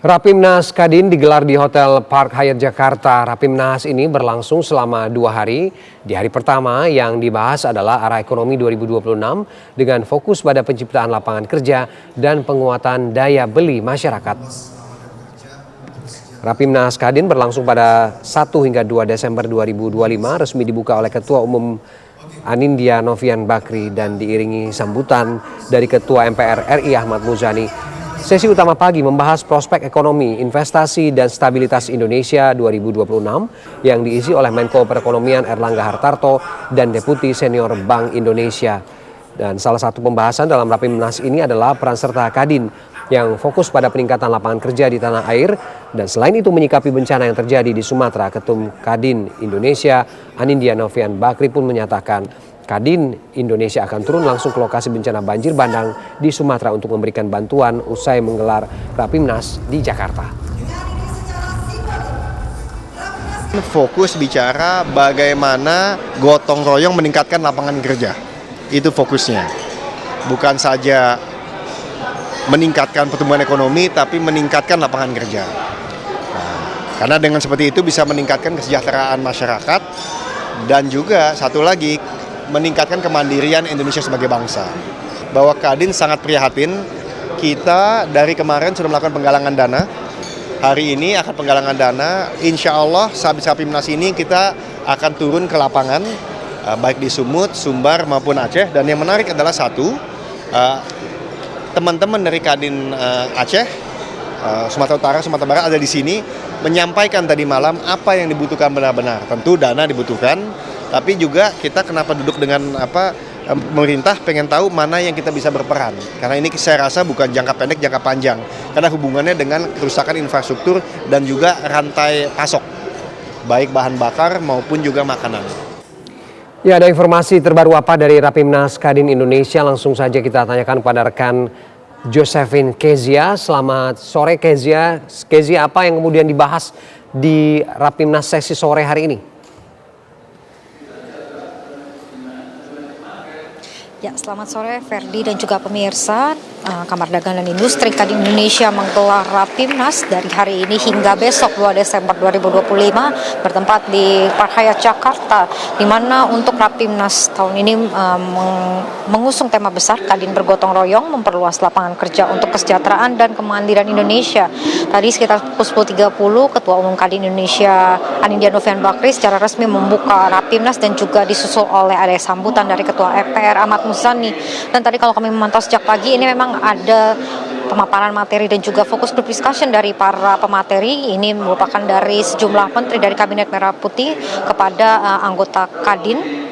Rapimnas Kadin digelar di Hotel Park Hyatt Jakarta. Rapimnas ini berlangsung selama 2 hari. Di hari pertama yang dibahas adalah arah ekonomi 2026 dengan fokus pada penciptaan lapangan kerja dan penguatan daya beli masyarakat. Rapimnas Kadin berlangsung pada 1 hingga 2 Desember 2025, resmi dibuka oleh Ketua Umum Anindya Novian Bakri dan diiringi sambutan dari Ketua MPR RI Ahmad Muzani. Sesi utama pagi membahas prospek ekonomi, investasi, dan stabilitas Indonesia 2026 yang diisi oleh Menko Perekonomian Erlangga Hartarto dan Deputi Senior Bank Indonesia. Dan salah satu pembahasan dalam Rapimnas ini adalah peran serta Kadin yang fokus pada peningkatan lapangan kerja di tanah air dan selain itu menyikapi bencana yang terjadi di Sumatera. Ketum Kadin Indonesia Anindya Novian Bakri pun menyatakan Kadin Indonesia akan turun langsung ke lokasi bencana banjir bandang di Sumatera untuk memberikan bantuan usai menggelar Rapimnas di Jakarta. Fokus bicara bagaimana gotong royong meningkatkan lapangan kerja. Itu fokusnya. Bukan saja meningkatkan pertumbuhan ekonomi, tapi meningkatkan lapangan kerja. Karena dengan seperti itu bisa meningkatkan kesejahteraan masyarakat dan juga satu lagi, meningkatkan kemandirian Indonesia sebagai bangsa. Bahwa Kadin sangat prihatin, kita dari kemarin sudah melakukan penggalangan dana. Hari ini akan penggalangan dana, insya Allah sehabis Rapimnas ini kita akan turun ke lapangan, baik di Sumut, Sumbar maupun Aceh. Dan yang menarik adalah satu, teman-teman dari Kadin Aceh, Sumatera Utara, Sumatera Barat ada di sini menyampaikan tadi malam apa yang dibutuhkan benar-benar. Tentu dana dibutuhkan, tapi juga kita kenapa duduk dengan pemerintah pengen tahu mana yang kita bisa berperan. Karena ini saya rasa bukan jangka pendek, jangka panjang. Karena hubungannya dengan kerusakan infrastruktur dan juga rantai pasok, baik bahan bakar maupun juga makanan. Ya, ada informasi terbaru apa dari Rapimnas Kadin Indonesia? Langsung saja kita tanyakan kepada rekan Josephine Kezia. Selamat sore Kezia. Kezia, apa yang kemudian dibahas di Rapimnas sesi sore hari ini? Ya, selamat sore Ferdi dan juga pemirsa. Kamar Dagang dan Industri Kadin Indonesia menggelar Rapimnas dari hari ini hingga besok 2 Desember 2025 bertempat di Park Hyatt Jakarta, di mana untuk Rapimnas tahun ini mengusung tema besar Kadin bergotong royong memperluas lapangan kerja untuk kesejahteraan dan kemandirian Indonesia. Tadi sekitar pukul 10.30 Ketua Umum Kadin Indonesia Anindya Novian Bakri secara resmi membuka Rapimnas dan juga disusul oleh ada sambutan dari Ketua MPR Ahmad Muzani. Dan tadi kalau kami memantau sejak pagi ini memang ada pemaparan materi dan juga fokus group discussion dari para pemateri. Ini merupakan dari sejumlah menteri dari Kabinet Merah Putih kepada anggota Kadin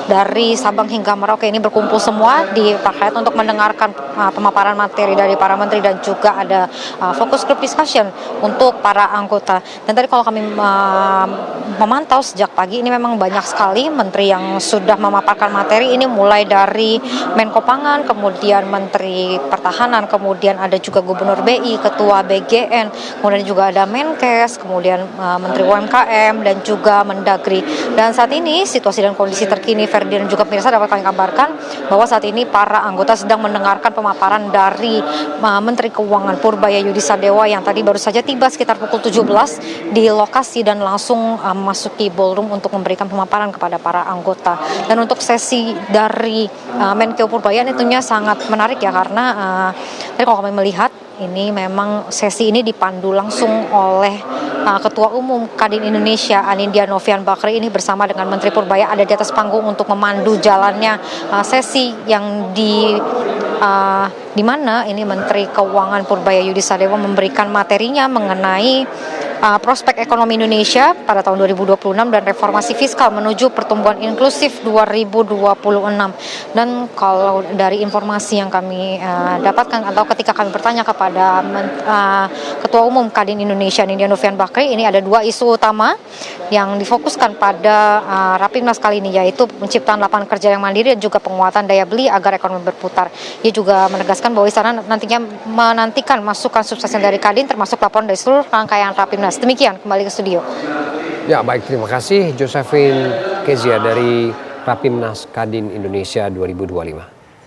dari Sabang hingga Merauke. Ini berkumpul semua di Park Hyatt untuk mendengarkan pemaparan materi dari para menteri dan juga ada fokus group discussion untuk para anggota. Dan tadi kalau kami memantau sejak pagi ini memang banyak sekali menteri yang sudah memaparkan materi ini, mulai dari Menko Pangan, kemudian Menteri Pertahanan, kemudian ada juga Gubernur BI, Ketua BGN, kemudian juga ada Menkes, kemudian Menteri UMKM dan juga Mendagri. Dan saat ini situasi dan kondisi terkini Ferdi dan juga pemirsa dapat kami kabarkan bahwa saat ini para anggota sedang mendengarkan pemaparan dari Menteri Keuangan Purbaya Yudisadewa yang tadi baru saja tiba sekitar pukul 17 di lokasi dan langsung memasuki ballroom untuk memberikan pemaparan kepada para anggota. Dan untuk sesi dari Menkeu Purbaya ini tentunya sangat menarik ya, karena tadi kalau kami melihat ini memang sesi ini dipandu langsung oleh Ketua Umum Kadin Indonesia Anindya Novian Bakri ini bersama dengan Menteri Purbaya ada di atas panggung untuk memandu jalannya sesi yang di mana ini Menteri Keuangan Purbaya Yudisadewa memberikan materinya mengenai prospek ekonomi Indonesia pada tahun 2026 dan reformasi fiskal menuju pertumbuhan inklusif 2026. Dan kalau dari informasi yang kami dapatkan atau ketika kami bertanya kepada Ketua Umum Kadin Indonesia Anindya Novian Bakri, ini ada 2 isu utama yang difokuskan pada Rapimnas kali ini, yaitu penciptaan lapangan kerja yang mandiri dan juga penguatan daya beli agar ekonomi berputar. Ia juga menegaskan bahwa istana nantinya menantikan masukan suksesnya dari Kadin termasuk laporan dari seluruh rangkaian Rapimnas. Demikian, kembali ke studio. Ya, baik, terima kasih Josephine Kezia dari Rapimnas Kadin Indonesia 2025.